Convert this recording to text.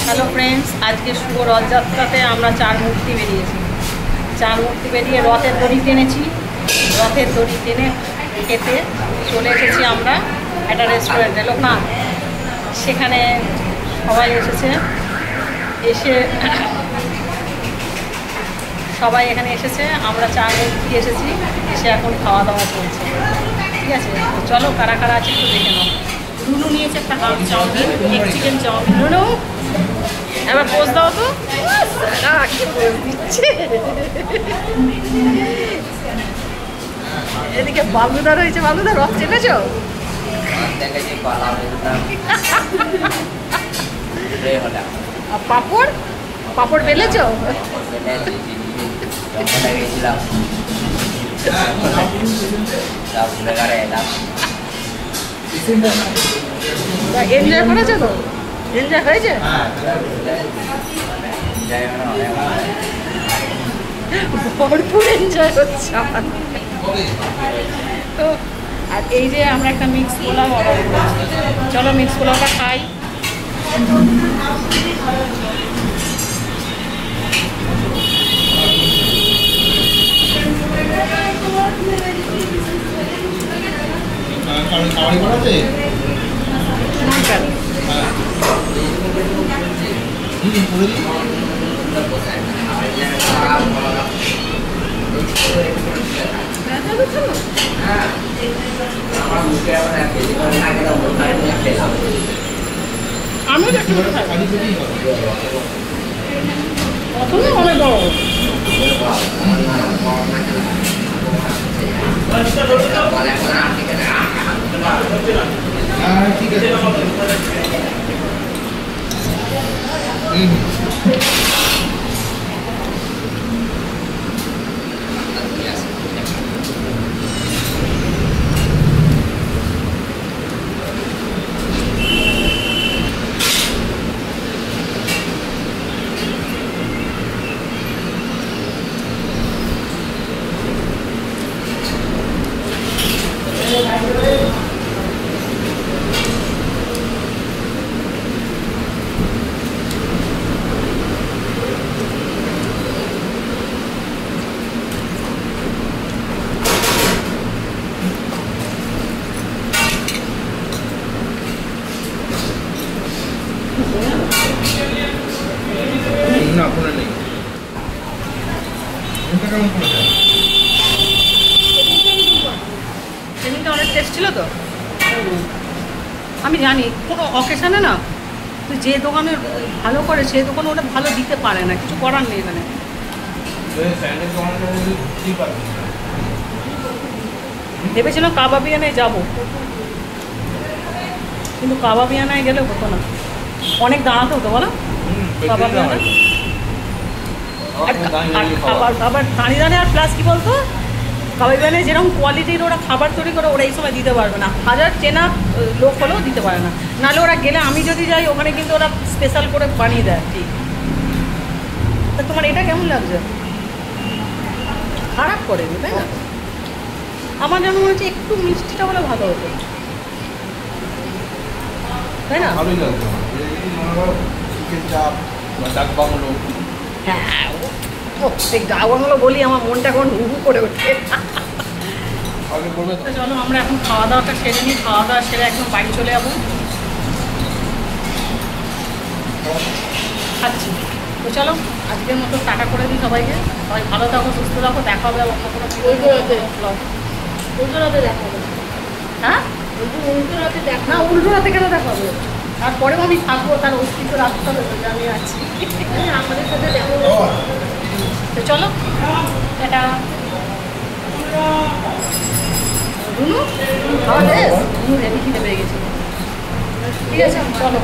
Hello friends, আজকে শুভ রথযাত্রাতে আমরা 4 মূর্তি বেরিয়েছি। 4 মূর্তি বেরিয়ে রথের দড়ি টেনেছি। রথের দড়ি টেনে খেতে চলে এসেছি আমরা একটা রেস্টুরেন্টে, লোকনাথ। সেখানে সবাই এসেছে, সবাই এখানে এসেছে। আমরা 4 মূর্তি এসেছি, এসে এখন খাওয়া দাওয়া চলছে। ঠিক আছে, চলো কারা কারা আছে একটু দেখে নাও। রুনু নিয়েছে একটা হাফ চাউমিন, এক চিকেন চাউমিন। রুনু এবার পোজ দাও তো। পোজ দিচ্ছে। এদিকে বাবুদা রয়েছে। বাবুদা রথ চেপেছ? পাপড় পাপড় বেলেছ? এনজয় করেছো তো? এনজয় হয়েছে? ভরপুর এনজয় হচ্ছে আমার। তো আর এই যে আমরা একটা মিক্স পোলাও অর্ডার করেছি। চলো মিক্স পোলাওটা খাই। আমি অনেক বড়। ঠিক আছে। সেদিনটা অনেক টেস্ট ছিল তো। আমি জানি কোনো অকেশানে না, তুই যে দোকানে ভালো করে সেই দোকানে ওটা ভালো দিতে পারে না, কিছু করার নেই। এখানে ভেবেছিলাম কাবাবিয়ানায় যাবো, কিন্তু কাবাবিয়ানায় গেলে হতো না, অনেক দাঁড়াতে হতো বলো কাবাবিয়ানায়। খাবার দাঁড়িয়ে আর প্লাস কি বলতো, কাবাবিয়ানায় যেরকম কোয়ালিটির ওরা খাবার তৈরি করে ওরা এই সময় দিতে পারবে না। হাজার চেনা লোক হলেও দিতে পারে না। নাহলে ওরা গেলে, আমি যদি যাই ওখানে কিন্তু ওরা স্পেশাল করে বানিয়ে দেয়। ঠিক, তা তোমার এটা কেমন লাগছে? খারাপ করেনি তাই না? আমার যেন মনে হচ্ছে একটু মিষ্টিটা বলে ভালো হতো, তাই না? হ্যাঁ, সেই গা বাংলো বলি আমার মনটা এখন হুহু করে ওঠে। চলো আমরা এখন খাওয়া দাওয়াটা সেরে নিই। খাওয়া দাওয়া সেরে একদম বাড়ি চলে যাবো। খাচ্ছি তো, চলো আজকের মতো টাটা করে দিই সবাইকে। সবাই ভালো থাকো, সুস্থ থাকো। দেখা হবে অন্য কোনো উল্টো রাতে দেখা হবে। হ্যাঁ, উল্টো রাতে দেখা না, উল্টো রাতে কেন দেখা হবে? তারপরেও আমি থাকবো, তার অস্তিত্ব রাখতে হবে যে আমি আছি। আমাদের সাথে দেখা হবে। তো চলো এটা রুনু খাওয়া দে। রুনু রেডি খিদে পেয়ে গেছি। ঠিক আছে, চলো।